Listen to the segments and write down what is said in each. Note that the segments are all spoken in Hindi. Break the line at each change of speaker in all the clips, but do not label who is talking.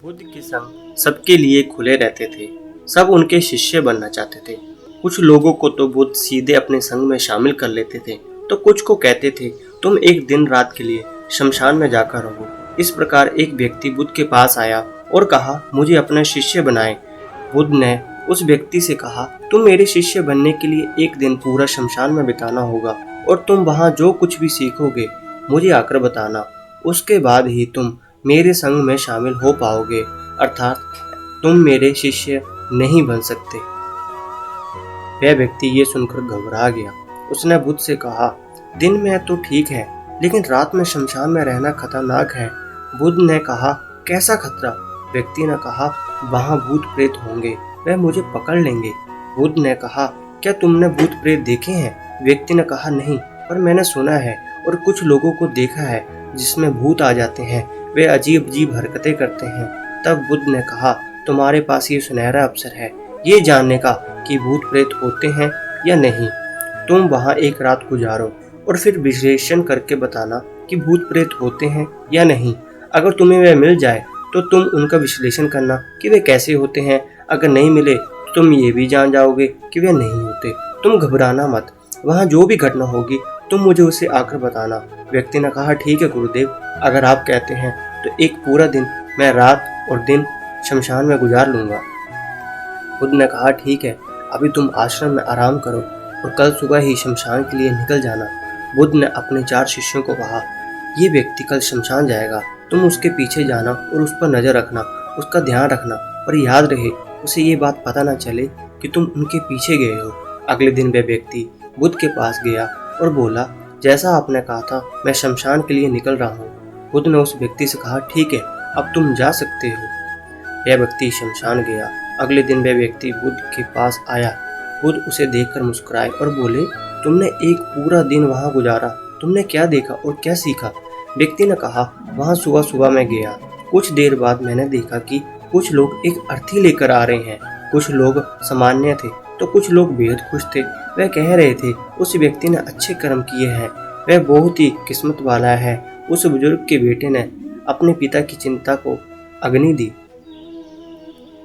बुद्ध के संग सबके लिए खुले रहते थे। सब उनके शिष्य बनना चाहते थे। कुछ लोगों को तो बुद्ध सीधे अपने संग में शामिल कर लेते थे, तो कुछ को कहते थे तुम एक दिन रात के लिए शमशान में जाकर रहो। इस प्रकार एक व्यक्ति बुद्ध के पास आया और कहा, मुझे अपना शिष्य बनाए। बुद्ध ने उस व्यक्ति से कहा, तुम मेरे शिष्य बनने के लिए एक दिन पूरा शमशान में बिताना होगा और तुम वहाँ जो कुछ भी सीखोगे मुझे आकर बताना। उसके बाद ही तुम मेरे संग में शामिल हो पाओगे, अर्थात तुम मेरे शिष्य नहीं बन सकते। वह व्यक्ति ये सुनकर घबरा गया। उसने बुद्ध से कहा, दिन में तो ठीक है, लेकिन रात में शमशान में रहना खतरनाक है। बुद्ध ने कहा, कैसा खतरा? व्यक्ति ने कहा, वहाँ भूत प्रेत होंगे, वह मुझे पकड़ लेंगे। बुद्ध ने कहा, क्या तुमने भूत प्रेत देखे हैं? व्यक्ति ने कहा, नहीं, पर मैंने सुना है और कुछ लोगों को देखा है जिसमें भूत आ जाते हैं, वे अजीब अजीब हरकतें करते हैं। तब बुद्ध ने कहा, तुम्हारे पास ये सुनहरा अवसर है ये जानने का कि भूत प्रेत होते हैं या नहीं। तुम वहाँ एक रात गुजारो और फिर विश्लेषण करके बताना कि भूत प्रेत होते हैं या नहीं। अगर तुम्हें वे मिल जाए तो तुम उनका विश्लेषण करना कि वे कैसे होते हैं। अगर नहीं मिले तो तुम ये भी जान जाओगे कि वे नहीं होते। तुम घबराना मत, वहाँ जो भी घटना होगी तुम मुझे उसे आकर बताना। व्यक्ति ने कहा, ठीक है गुरुदेव, अगर आप कहते हैं तो एक पूरा दिन मैं रात और दिन शमशान में गुजार लूंगा। बुद्ध ने कहा, ठीक है, अभी तुम आश्रम में आराम करो और कल सुबह ही शमशान के लिए निकल जाना। बुद्ध ने अपने 4 शिष्यों को कहा, ये व्यक्ति कल शमशान जाएगा, तुम उसके पीछे जाना और उस पर नजर रखना, उसका ध्यान रखना, और याद रहे उसे ये बात पता न चले कि तुम उनके पीछे गए हो। अगले दिन वह व्यक्ति बुद्ध के पास गया और बोला, जैसा आपने कहा था मैं शमशान के लिए निकल रहा हूँ। बुद्ध ने उस व्यक्ति से कहा, ठीक है, अब तुम जा सकते हो। यह व्यक्ति शमशान गया। अगले दिन वह व्यक्ति बुद्ध के पास आया। बुद्ध उसे देखकर मुस्कुराए और बोले, तुमने एक पूरा दिन वहाँ गुजारा, तुमने क्या देखा और क्या सीखा? व्यक्ति ने कहा, वहाँ सुबह सुबह मैं गया, कुछ देर बाद मैंने देखा कि कुछ लोग एक अर्थी लेकर आ रहे हैं। कुछ लोग सामान्य थे तो कुछ लोग बेहद खुश थे। वह कह रहे थे, उस व्यक्ति ने अच्छे कर्म किए हैं, वह बहुत ही किस्मत वाला है। उस बुजुर्ग के बेटे ने अपने पिता की चिंता को अग्नि दी।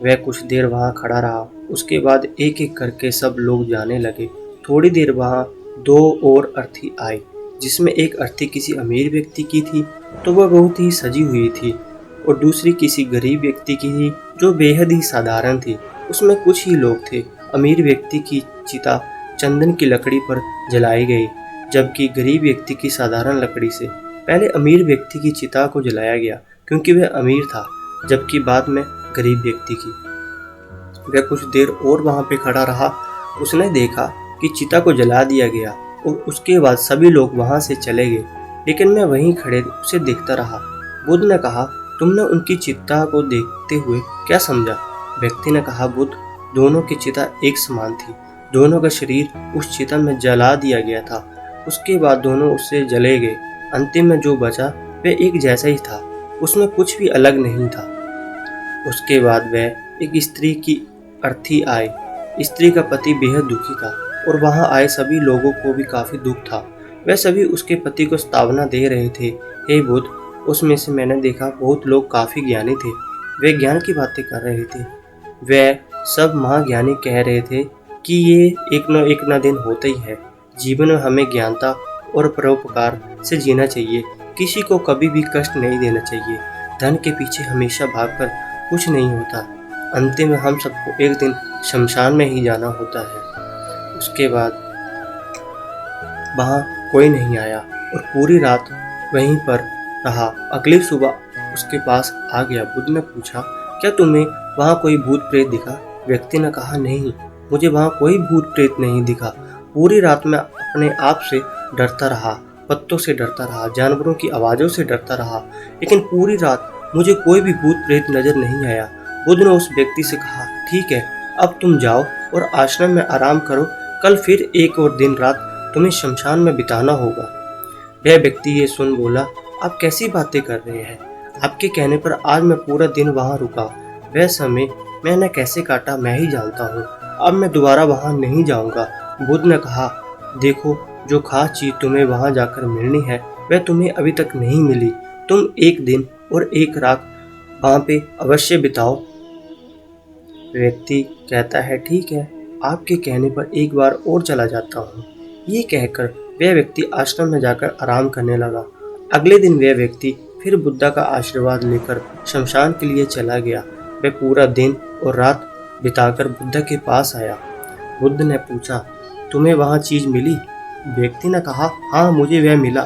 वह कुछ देर वहां खड़ा रहा, उसके बाद एक एक करके सब लोग जाने लगे। थोड़ी देर वहां 2 और अर्थी आए, जिसमें एक अर्थी किसी अमीर व्यक्ति की थी तो वह बहुत ही सजी हुई थी, और दूसरी किसी गरीब व्यक्ति की थी जो बेहद ही साधारण थी। उसमें कुछ ही लोग थे। अमीर व्यक्ति की चिता चंदन की लकड़ी पर जलाई गई, जबकि गरीब व्यक्ति की साधारण लकड़ी से। पहले अमीर व्यक्ति की चिता को जलाया गया क्योंकि वह अमीर था, जबकि बाद में गरीब व्यक्ति की। वह कुछ देर और वहां पे खड़ा रहा। उसने देखा कि चिता को जला दिया गया और उसके बाद सभी लोग वहां से चले गए, लेकिन मैं वहीं खड़े उसे देखता रहा। बुद्ध ने कहा, तुमने उनकी चिता को देखते हुए क्या समझा? व्यक्ति ने कहा, बुद्ध, दोनों की चिता एक समान थी, दोनों का शरीर उस चिता में जला दिया गया था। उसके बाद दोनों उससे जले गए। अंतिम में जो बचा वह एक जैसा ही था, उसमें कुछ भी अलग नहीं था। उसके बाद वह एक स्त्री की अर्थी आई। स्त्री का पति बेहद दुखी था और वहां आए सभी लोगों को भी काफी दुख था। वह सभी उसके पति को सांत्वना दे रहे थे। हे बुद्ध, उसमें से मैंने देखा बहुत लोग काफी ज्ञानी थे, वे ज्ञान की बातें कर रहे थे। वह सब महाज्ञानी कह रहे थे कि ये एक न दिन होता ही है। जीवन में हमें ज्ञानता और परोपकार से जीना चाहिए, किसी को कभी भी कष्ट नहीं देना चाहिए। धन के पीछे हमेशा भागकर कुछ नहीं होता, अंतिम में हम सबको एक दिन शमशान में ही जाना होता है। उसके बाद वहाँ कोई नहीं आया और पूरी रात वहीं पर रहा। अगली सुबह उसके पास आ गया। बुद्ध ने पूछा, क्या तुम्हें वहाँ कोई भूत प्रेत दिखा? व्यक्ति ने कहा, नहीं, मुझे वहाँ कोई भूत प्रेत नहीं दिखा। पूरी रात मैं अपने आप से डरता रहा, पत्तों से डरता रहा, जानवरों की आवाज़ों से डरता रहा, लेकिन पूरी रात मुझे कोई भी भूत प्रेत नजर नहीं आया। बुद्ध ने उस व्यक्ति से कहा, ठीक है, अब तुम जाओ और आश्रम में आराम करो, कल फिर एक और दिन रात तुम्हें शमशान में बिताना होगा। वह व्यक्ति ये सुन बोला, आप कैसी बातें कर रहे हैं? आपके कहने पर आज मैं पूरा दिन वहाँ रुका। वह समय मैंने कैसे काटा मैं ही जानता हूँ। अब मैं दोबारा वहाँ नहीं जाऊँगा। बुद्ध ने कहा, देखो, जो खास चीज़ तुम्हें वहाँ जाकर मिलनी है वह तुम्हें अभी तक नहीं मिली। तुम एक दिन और एक रात वहाँ पे अवश्य बिताओ। व्यक्ति कहता है ठीक है, आपके कहने पर एक बार और चला जाता हूँ। ये कहकर वह व्यक्ति आश्रम में जाकर आराम करने लगा। अगले दिन वह व्यक्ति फिर बुद्धा का आशीर्वाद लेकर शमशान के लिए चला गया। वह पूरा दिन और रात बिताकर बुद्धा के पास आया। बुद्ध ने पूछा, तुम्हें वहाँ चीज मिली? व्यक्ति ने कहा, हाँ मुझे वह मिला।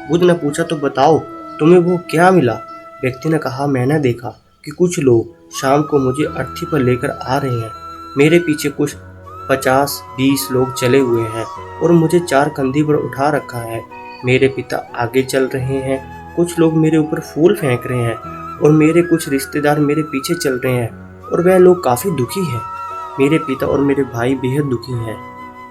बुद्ध ने पूछा, तो बताओ तुम्हें वो क्या मिला? व्यक्ति ने कहा, मैंने देखा कि कुछ लोग शाम को मुझे अर्थी पर लेकर आ रहे हैं। मेरे पीछे कुछ 50-20 लोग चले हुए हैं और मुझे 4 कंधे पर उठा रखा है। मेरे पिता आगे चल रहे हैं, कुछ लोग मेरे ऊपर फूल फेंक रहे हैं और मेरे कुछ रिश्तेदार मेरे पीछे चल रहे हैं और वह लोग काफ़ी दुखी हैं। मेरे पिता और मेरे भाई बेहद दुखी हैं।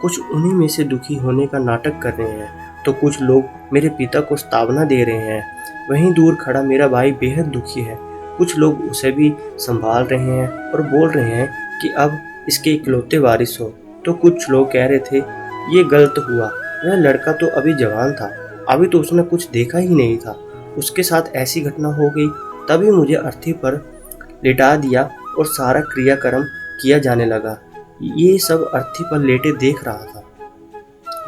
कुछ उन्हीं में से दुखी होने का नाटक कर रहे हैं तो कुछ लोग मेरे पिता को स्तावना दे रहे हैं। वहीं दूर खड़ा मेरा भाई बेहद दुखी है। कुछ लोग उसे भी संभाल रहे हैं और बोल रहे हैं कि अब इसके इकलौते वारिस हो। तो कुछ लोग कह रहे थे, ये गलत हुआ, वह लड़का तो अभी जवान था, अभी तो उसने कुछ देखा ही नहीं था, उसके साथ ऐसी घटना हो गई, तभी मुझे अर्थी पर लिटा दिया और सारा क्रियाक्रम किया जाने लगा। ये सब अर्थी पर लेटे देख रहा था।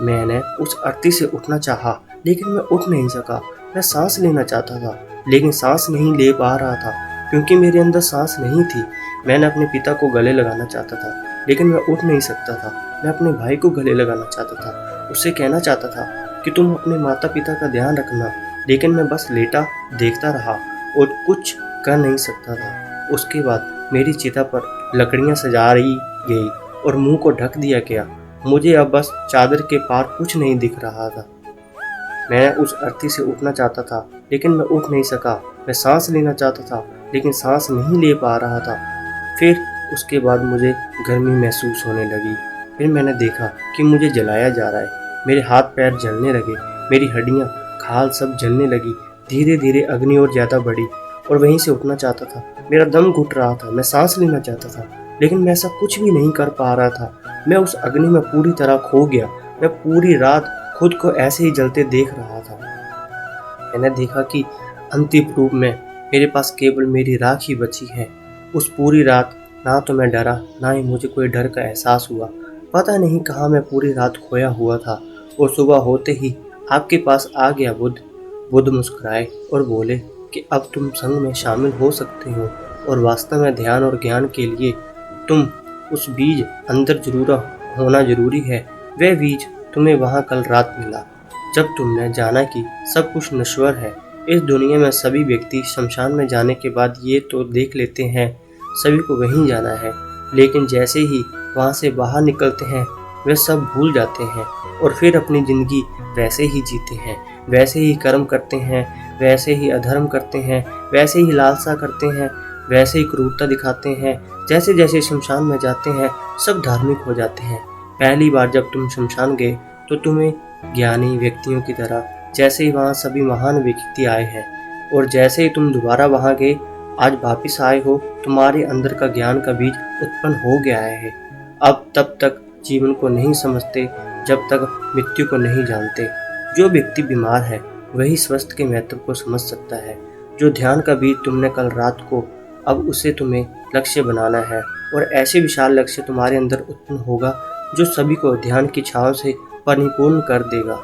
मैंने उस अर्थी से उठना चाहा, लेकिन मैं उठ नहीं सका। मैं सांस लेना चाहता था, लेकिन सांस नहीं ले पा रहा था क्योंकि मेरे अंदर सांस नहीं थी। मैंने अपने पिता को गले लगाना चाहता था, लेकिन मैं उठ नहीं सकता था। मैं अपने भाई को गले लगाना चाहता था, उससे कहना चाहता था कि तुम अपने माता पिता का ध्यान रखना, लेकिन मैं बस लेटा देखता रहा और कुछ कर नहीं सकता था। उसके बाद मेरी चिता पर लकड़ियाँ सजाई गई और मुंह को ढक दिया गया। मुझे अब बस चादर के पार कुछ नहीं दिख रहा था। मैं उस अर्थी से उठना चाहता था, लेकिन मैं उठ नहीं सका। मैं सांस लेना चाहता था, लेकिन सांस नहीं ले पा रहा था। फिर उसके बाद मुझे गर्मी महसूस होने लगी। फिर मैंने देखा कि मुझे जलाया जा रहा है। मेरे हाथ पैर जलने लगे, मेरी हड्डियाँ खाल सब जलने लगी। धीरे धीरे अग्नि और ज़्यादा बढ़ी और वहीं से उठना चाहता था। मेरा दम घुट रहा था, मैं सांस लेना चाहता था, लेकिन मैं ऐसा कुछ भी नहीं कर पा रहा था। मैं उस अग्नि में पूरी तरह खो गया। मैं पूरी रात खुद को ऐसे ही जलते देख रहा था। मैंने देखा कि अंतिम रूप में मेरे पास केवल मेरी राख ही बची है। उस पूरी रात ना तो मैं डरा, ना ही मुझे कोई डर का एहसास हुआ। पता नहीं कहाँ मैं पूरी रात खोया हुआ था और सुबह होते ही आपके पास आ गया बुद्ध। बुद्ध मुस्कुराए और बोले कि अब तुम संघ में शामिल हो सकते हो और वास्तव में ध्यान और ज्ञान के लिए तुम उस बीज अंदर जरूर होना जरूरी है। वह बीज तुम्हें वहाँ कल रात मिला, जब तुमने जाना कि सब कुछ नश्वर है। इस दुनिया में सभी व्यक्ति शमशान में जाने के बाद ये तो देख लेते हैं सभी को वहीं जाना है, लेकिन जैसे ही वहाँ से बाहर निकलते हैं वे सब भूल जाते हैं और फिर अपनी ज़िंदगी वैसे ही जीते हैं, वैसे ही कर्म करते हैं, वैसे ही अधर्म करते हैं, वैसे ही लालसा करते हैं, वैसे ही क्रूरता दिखाते हैं। जैसे जैसे शमशान में जाते हैं सब धार्मिक हो जाते हैं। पहली बार जब तुम शमशान गए तो तुम्हें ज्ञानी व्यक्तियों की तरह जैसे ही वहाँ सभी महान व्यक्ति आए हैं, और जैसे ही तुम दोबारा वहाँ गए आज वापिस आए हो, तुम्हारे अंदर का ज्ञान का बीज उत्पन्न हो गया है। अब तब तक जीवन को नहीं समझते जब तक मृत्यु को नहीं जानते। जो व्यक्ति बीमार है वही स्वस्थ के महत्व को समझ सकता है। जो ध्यान का बीज तुमने कल रात को, अब उसे तुम्हें लक्ष्य बनाना है और ऐसे विशाल लक्ष्य तुम्हारे अंदर उत्पन्न होगा जो सभी को ध्यान की छांव से परिपूर्ण कर देगा।